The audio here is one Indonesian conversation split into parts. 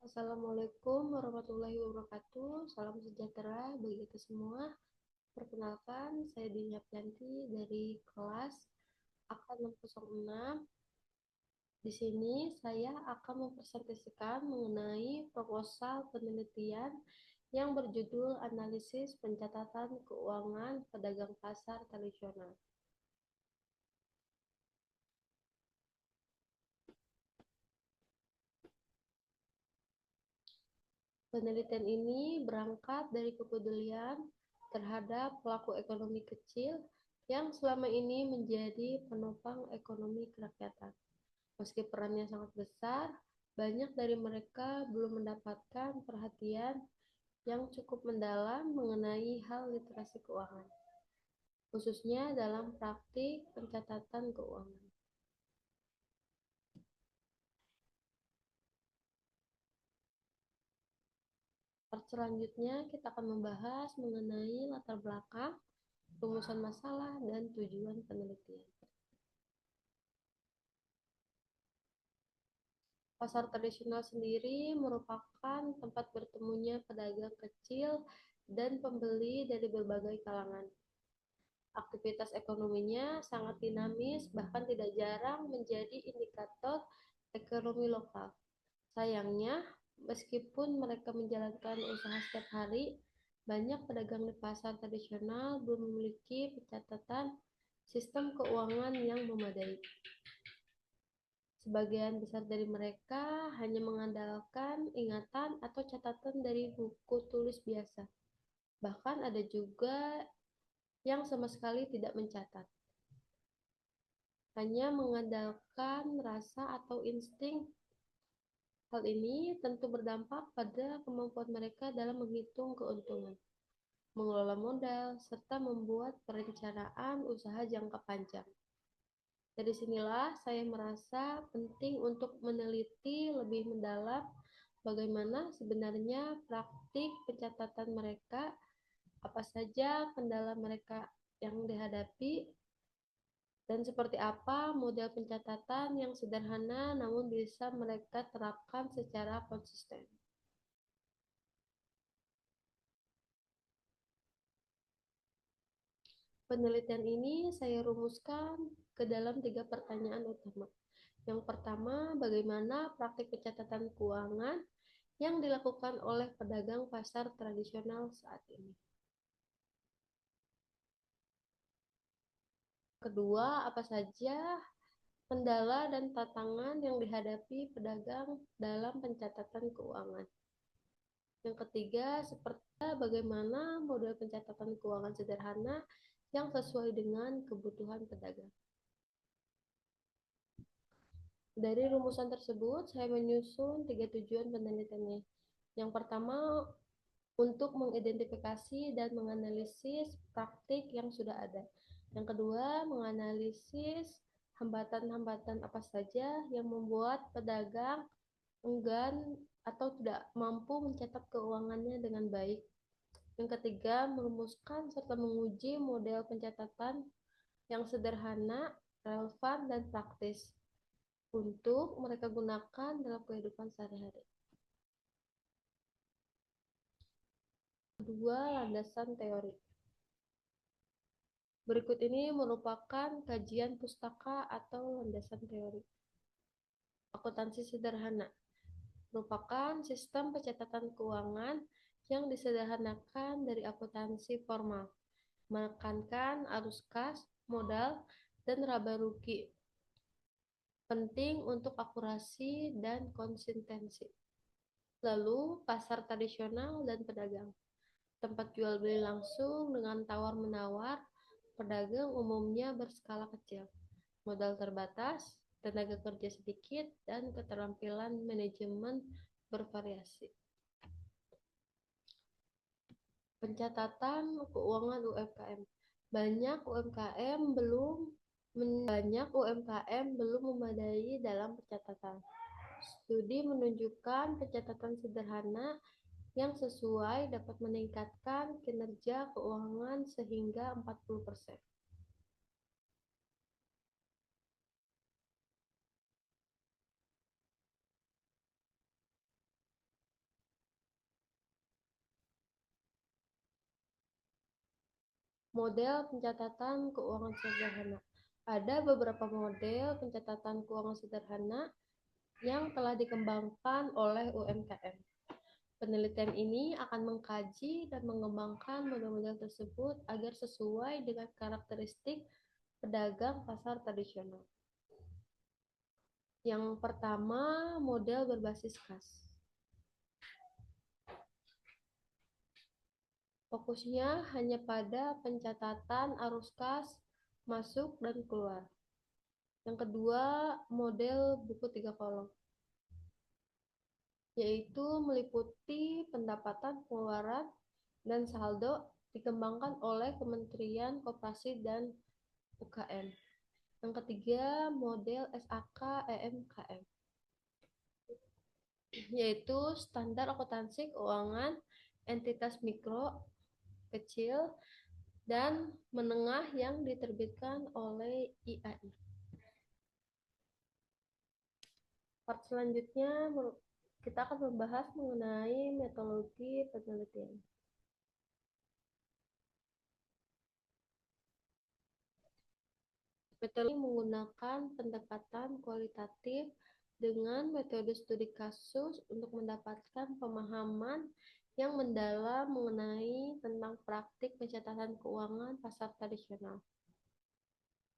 Assalamualaikum warahmatullahi wabarakatuh. Salam sejahtera bagi kita semua. Perkenalkan, saya Dinia Pianti dari kelas AK606. Di sini saya akan mempresentasikan mengenai proposal penelitian yang berjudul Analisis Pencatatan Keuangan Pedagang Pasar Tradisional. Penelitian ini berangkat dari kepedulian terhadap pelaku ekonomi kecil yang selama ini menjadi penopang ekonomi kerakyatan. Meski perannya sangat besar, banyak dari mereka belum mendapatkan perhatian yang cukup mendalam mengenai hal literasi keuangan, khususnya dalam praktik pencatatan keuangan. Part selanjutnya kita akan membahas mengenai latar belakang, rumusan masalah, dan tujuan penelitian. Pasar tradisional sendiri merupakan tempat bertemunya pedagang kecil dan pembeli dari berbagai kalangan. Aktivitas ekonominya sangat dinamis, bahkan tidak jarang menjadi indikator ekonomi lokal. Sayangnya, meskipun mereka menjalankan usaha setiap hari, banyak pedagang di pasar tradisional belum memiliki pencatatan sistem keuangan yang memadai. Sebagian besar dari mereka hanya mengandalkan ingatan atau catatan dari buku tulis biasa. Bahkan ada juga yang sama sekali tidak mencatat. Hanya mengandalkan rasa atau insting. Hal ini tentu berdampak pada kemampuan mereka dalam menghitung keuntungan, mengelola modal, serta membuat perencanaan usaha jangka panjang. Dari sinilah saya merasa penting untuk meneliti lebih mendalam bagaimana sebenarnya praktik pencatatan mereka, apa saja kendala mereka yang dihadapi, dan seperti apa model pencatatan yang sederhana namun bisa mereka terapkan secara konsisten. Penelitian ini saya rumuskan ke dalam 3 pertanyaan utama. Yang pertama, bagaimana praktik pencatatan keuangan yang dilakukan oleh pedagang pasar tradisional saat ini. Kedua, apa saja kendala dan tantangan yang dihadapi pedagang dalam pencatatan keuangan. Yang ketiga, seperti bagaimana model pencatatan keuangan sederhana yang sesuai dengan kebutuhan pedagang. Dari rumusan tersebut, saya menyusun 3 tujuan penelitiannya. Yang pertama, untuk mengidentifikasi dan menganalisis praktik yang sudah ada. Yang kedua, menganalisis hambatan-hambatan apa saja yang membuat pedagang enggan atau tidak mampu mencetak keuangannya dengan baik. Yang ketiga, merumuskan serta menguji model pencatatan yang sederhana, relevan, dan praktis untuk mereka gunakan dalam kehidupan sehari-hari. Kedua, landasan teori. Berikut ini merupakan kajian pustaka atau landasan teori. Akuntansi sederhana merupakan sistem pencatatan keuangan yang disederhanakan dari akuntansi formal, menekankan arus kas, modal, dan laba rugi. Penting untuk akurasi dan konsistensi. Lalu, pasar tradisional dan pedagang. Tempat jual beli langsung dengan tawar-menawar, pedagang umumnya berskala kecil, modal terbatas, tenaga kerja sedikit, dan keterampilan manajemen bervariasi. Pencatatan keuangan UMKM. Banyak UMKM belum memadai dalam pencatatan. Studi menunjukkan pencatatan sederhana yang sesuai dapat meningkatkan kinerja keuangan sehingga 40%. Model pencatatan keuangan sederhana. Ada beberapa model pencatatan keuangan sederhana yang telah dikembangkan oleh UMKM. Penelitian ini akan mengkaji dan mengembangkan model-model tersebut agar sesuai dengan karakteristik pedagang pasar tradisional. Yang pertama, model berbasis kas. Fokusnya hanya pada pencatatan arus kas masuk dan keluar. Yang kedua, model buku 3 kolom, yaitu meliputi pendapatan, pengeluaran, dan saldo dikembangkan oleh Kementerian Koperasi dan UKM. Yang ketiga, model SAK EMKM, yaitu standar akuntansi keuangan entitas mikro, kecil, dan menengah yang diterbitkan oleh IAI. Part selanjutnya kita akan membahas mengenai metodologi penelitian. Metode menggunakan pendekatan kualitatif dengan metode studi kasus untuk mendapatkan pemahaman yang mendalam mengenai tentang praktik pencatatan keuangan pasar tradisional.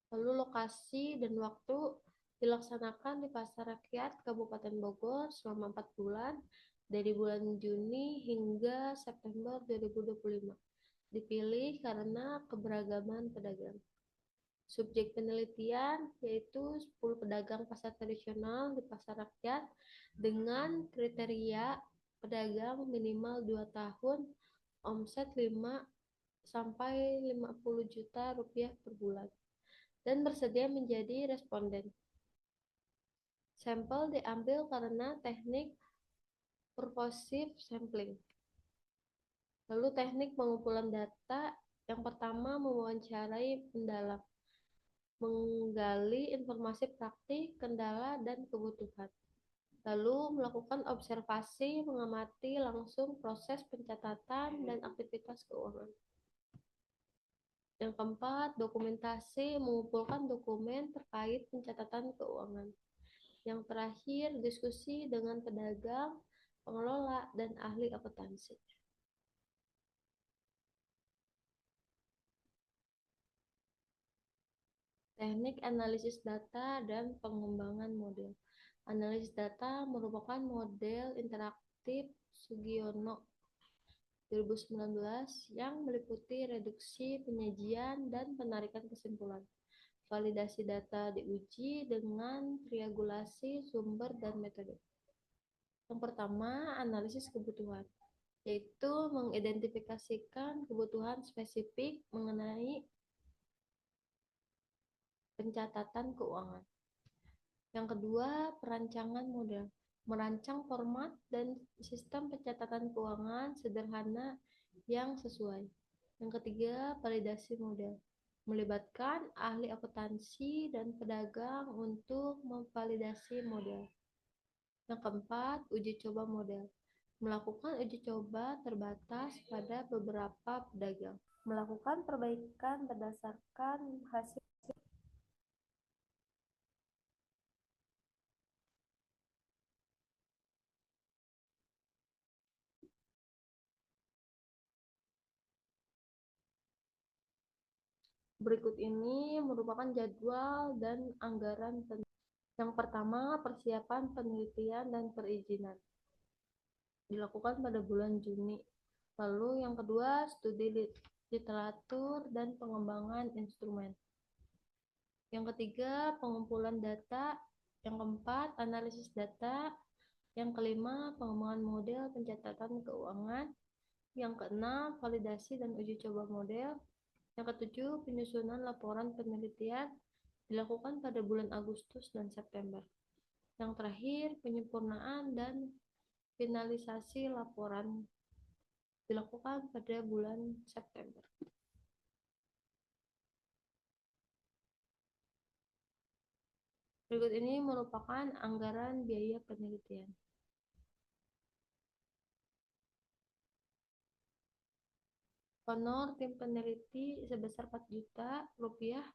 Lalu lokasi dan waktu dilaksanakan di Pasar Rakyat Kabupaten Bogor selama 4 bulan dari bulan Juni hingga September 2025. Dipilih karena keberagaman pedagang. Subjek penelitian yaitu 10 pedagang pasar tradisional di Pasar Rakyat dengan kriteria pedagang minimal 2 tahun, omset 5 sampai 50 juta rupiah per bulan, dan bersedia menjadi responden. Sampel diambil karena teknik purposive sampling. Lalu teknik pengumpulan data, yang pertama mewawancarai pendalam, menggali informasi praktik, kendala, dan kebutuhan. Lalu melakukan observasi, mengamati langsung proses pencatatan dan aktivitas keuangan. Yang keempat, dokumentasi, mengumpulkan dokumen terkait pencatatan keuangan. Yang terakhir, diskusi dengan pedagang, pengelola, dan ahli akuntansi. Teknik analisis data dan pengembangan model. Analisis data merupakan model interaktif Sugiono 2019 yang meliputi reduksi, penyajian, dan penarikan kesimpulan. Validasi data diuji dengan triangulasi sumber dan metode. Yang pertama, analisis kebutuhan, yaitu mengidentifikasikan kebutuhan spesifik mengenai pencatatan keuangan. Yang kedua, perancangan model, merancang format dan sistem pencatatan keuangan sederhana yang sesuai. Yang ketiga, validasi model, melibatkan ahli akuntansi dan pedagang untuk memvalidasi model. Yang keempat, uji coba model, melakukan uji coba terbatas pada beberapa pedagang, melakukan perbaikan berdasarkan hasil. Berikut ini merupakan jadwal dan anggaran penelitian. Yang pertama, persiapan penelitian dan perizinan dilakukan pada bulan Juni. Lalu yang kedua, studi literatur dan pengembangan instrumen. Yang ketiga, pengumpulan data. Yang keempat, analisis data. Yang kelima, pengembangan model pencatatan keuangan. Yang keenam, validasi dan uji coba model. Yang ketujuh, penyusunan laporan penelitian dilakukan pada bulan Agustus dan September. Yang terakhir, penyempurnaan dan finalisasi laporan dilakukan pada bulan September. Berikut ini merupakan anggaran biaya penelitian. Honor tim peneliti sebesar 4 juta rupiah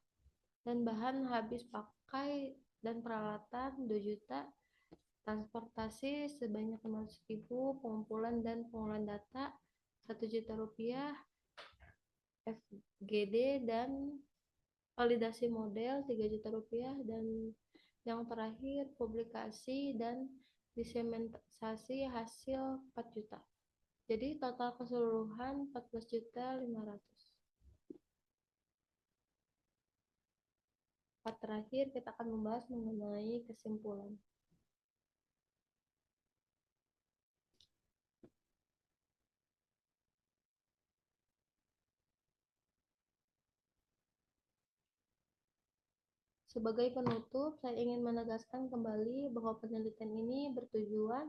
dan bahan habis pakai dan peralatan 2 juta, transportasi sebanyak 500.000, pengumpulan dan pengolahan data 1 juta rupiah, FGD dan validasi model 3 juta rupiah, dan yang terakhir publikasi dan diseminasi hasil 4 juta. Jadi total keseluruhan 14.500.000. Part terakhir kita akan membahas mengenai kesimpulan. Sebagai penutup, saya ingin menegaskan kembali bahwa penelitian ini bertujuan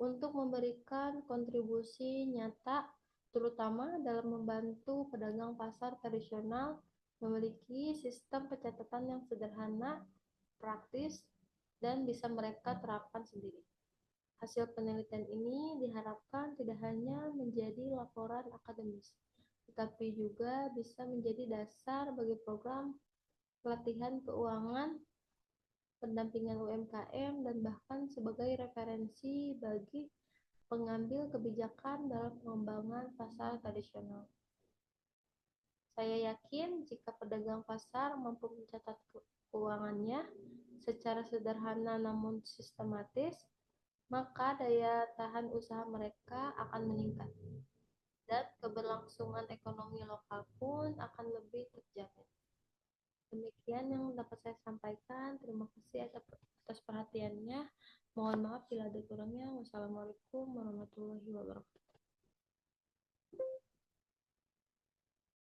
untuk memberikan kontribusi nyata, terutama dalam membantu pedagang pasar tradisional memiliki sistem pencatatan yang sederhana, praktis, dan bisa mereka terapkan sendiri. Hasil penelitian ini diharapkan tidak hanya menjadi laporan akademis, tetapi juga bisa menjadi dasar bagi program pelatihan keuangan, pendampingan UMKM, dan bahkan sebagai referensi bagi pengambil kebijakan dalam pengembangan pasar tradisional. Saya yakin jika pedagang pasar mampu mencatat keuangannya secara sederhana namun sistematis, maka daya tahan usaha mereka akan meningkat dan keberlangsungan ekonomi lokal pun akan lebih terjamin. Demikian yang dapat saya sampaikan. Terima kasih atas perhatiannya. Mohon maaf bila ada kurangnya. Wassalamualaikum warahmatullahi wabarakatuh.